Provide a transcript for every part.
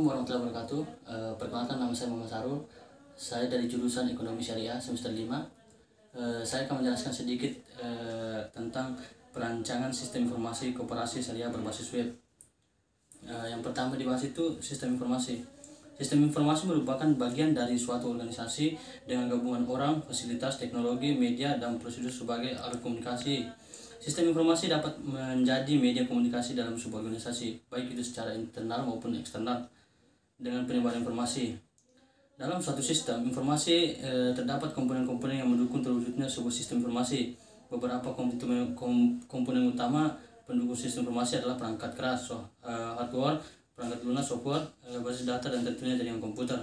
Assalamualaikum warahmatullahi wabarakatuh. Perkenalkan, nama saya Muhammad Sarul. Saya dari jurusan Ekonomi Syariah semester 5. Saya akan menjelaskan sedikit tentang perancangan sistem informasi koperasi syariah berbasis web. Yang pertama dibahas itu sistem informasi. Sistem informasi merupakan bagian dari suatu organisasi dengan gabungan orang, fasilitas, teknologi, media, dan prosedur sebagai alat komunikasi. Sistem informasi dapat menjadi media komunikasi dalam sebuah organisasi, baik itu secara internal maupun eksternal, dengan penyebaran informasi. Dalam suatu sistem informasi terdapat komponen-komponen yang mendukung terwujudnya sebuah sistem informasi. Beberapa komponen utama pendukung sistem informasi adalah perangkat keras, hardware, perangkat lunak, software, basis data, dan tentunya jaringan komputer.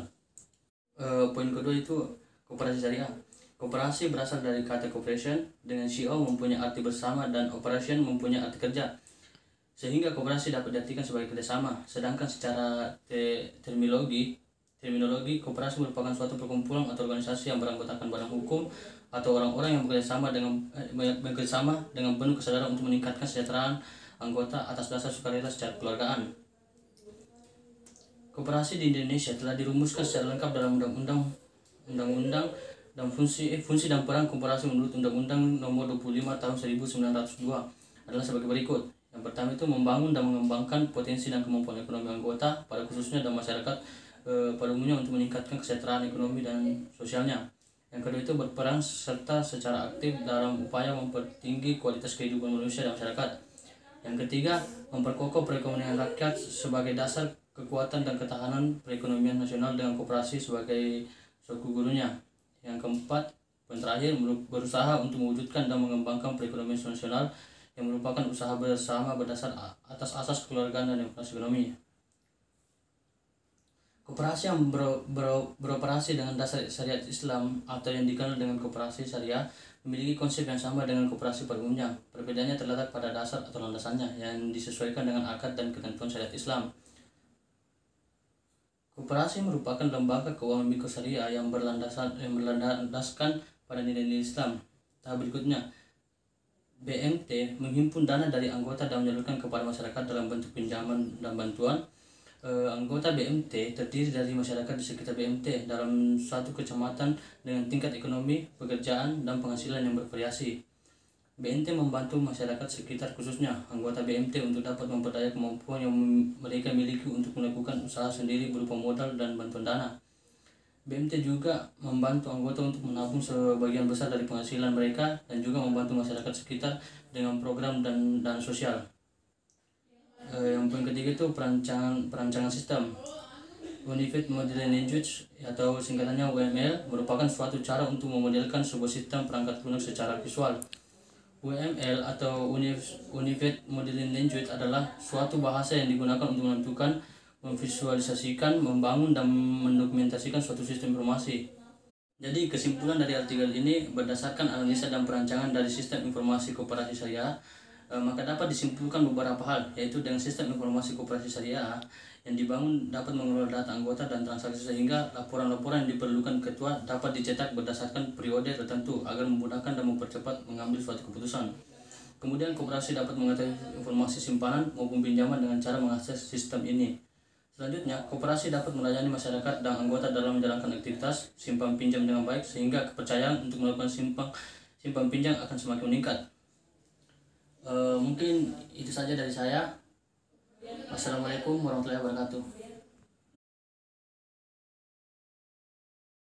Poin kedua itu koperasi syariah. Koperasi berasal dari kata cooperation, dengan CO mempunyai arti bersama dan operation mempunyai arti kerja, sehingga koperasi dapat diartikan sebagai kerjasama. Sedangkan secara terminologi koperasi merupakan suatu perkumpulan atau organisasi yang beranggotakan badan hukum atau orang-orang yang bekerjasama dengan penuh kesadaran untuk meningkatkan kesejahteraan anggota atas dasar sukarela secara kekeluargaan. Koperasi di Indonesia telah dirumuskan secara lengkap dalam undang-undang dan fungsi dan peran koperasi menurut Undang-Undang Nomor 25 Tahun 1902 adalah sebagai berikut. Yang pertama itu membangun dan mengembangkan potensi dan kemampuan ekonomi anggota pada khususnya dan masyarakat pada umumnya untuk meningkatkan kesejahteraan ekonomi dan sosialnya. Yang kedua itu berperan serta secara aktif dalam upaya mempertinggi kualitas kehidupan manusia dan masyarakat. Yang ketiga, memperkokoh perekonomian rakyat sebagai dasar kekuatan dan ketahanan perekonomian nasional dengan koperasi sebagai suku gurunya. Yang keempat, poin terakhir, berusaha untuk mewujudkan dan mengembangkan perekonomian nasional yang merupakan usaha bersama berdasar atas asas kekeluargaan dan demokrasi ekonomi. Koperasi yang beroperasi dengan dasar syariat Islam atau yang dikenal dengan koperasi syariah memiliki konsep yang sama dengan koperasi pada umumnya. Perbedaannya terletak pada dasar atau landasannya yang disesuaikan dengan akad dan ketentuan syariat Islam. Koperasi merupakan lembaga keuangan mikro syariah yang berlandaskan pada nilai-nilai Islam. Tahap berikutnya, BMT menghimpun dana dari anggota dan menyalurkan kepada masyarakat dalam bentuk pinjaman dan bantuan. Anggota BMT terdiri dari masyarakat di sekitar BMT dalam suatu kecamatan dengan tingkat ekonomi, pekerjaan, dan penghasilan yang bervariasi. BMT membantu masyarakat sekitar khususnya anggota BMT untuk dapat memperdaya kemampuan yang mereka miliki untuk melakukan usaha sendiri berupa modal dan bantuan dana. BMT juga membantu anggota untuk menabung sebagian besar dari penghasilan mereka dan juga membantu masyarakat sekitar dengan program dan dana sosial. Yang poin ketiga itu perancangan sistem. Unified Modeling Language atau singkatannya UML merupakan suatu cara untuk memodelkan sebuah sistem perangkat lunak secara visual. UML atau Unified Modeling Language adalah suatu bahasa yang digunakan untuk menentukan, memvisualisasikan, membangun, dan mendokumentasikan suatu sistem informasi. Jadi kesimpulan dari artikel ini berdasarkan analisa dan perancangan dari sistem informasi koperasi syariah, maka dapat disimpulkan beberapa hal, yaitu dengan sistem informasi koperasi syariah yang dibangun dapat mengelola data anggota dan transaksi sehingga laporan-laporan yang diperlukan ketua dapat dicetak berdasarkan periode tertentu agar memudahkan dan mempercepat mengambil suatu keputusan. Kemudian koperasi dapat mengetahui informasi simpanan maupun pinjaman dengan cara mengakses sistem ini. Selanjutnya, koperasi dapat melayani masyarakat dan anggota dalam menjalankan aktivitas simpan pinjam dengan baik sehingga kepercayaan untuk melakukan simpan pinjam akan semakin meningkat. Mungkin itu saja dari saya. Wassalamualaikum warahmatullahi wabarakatuh.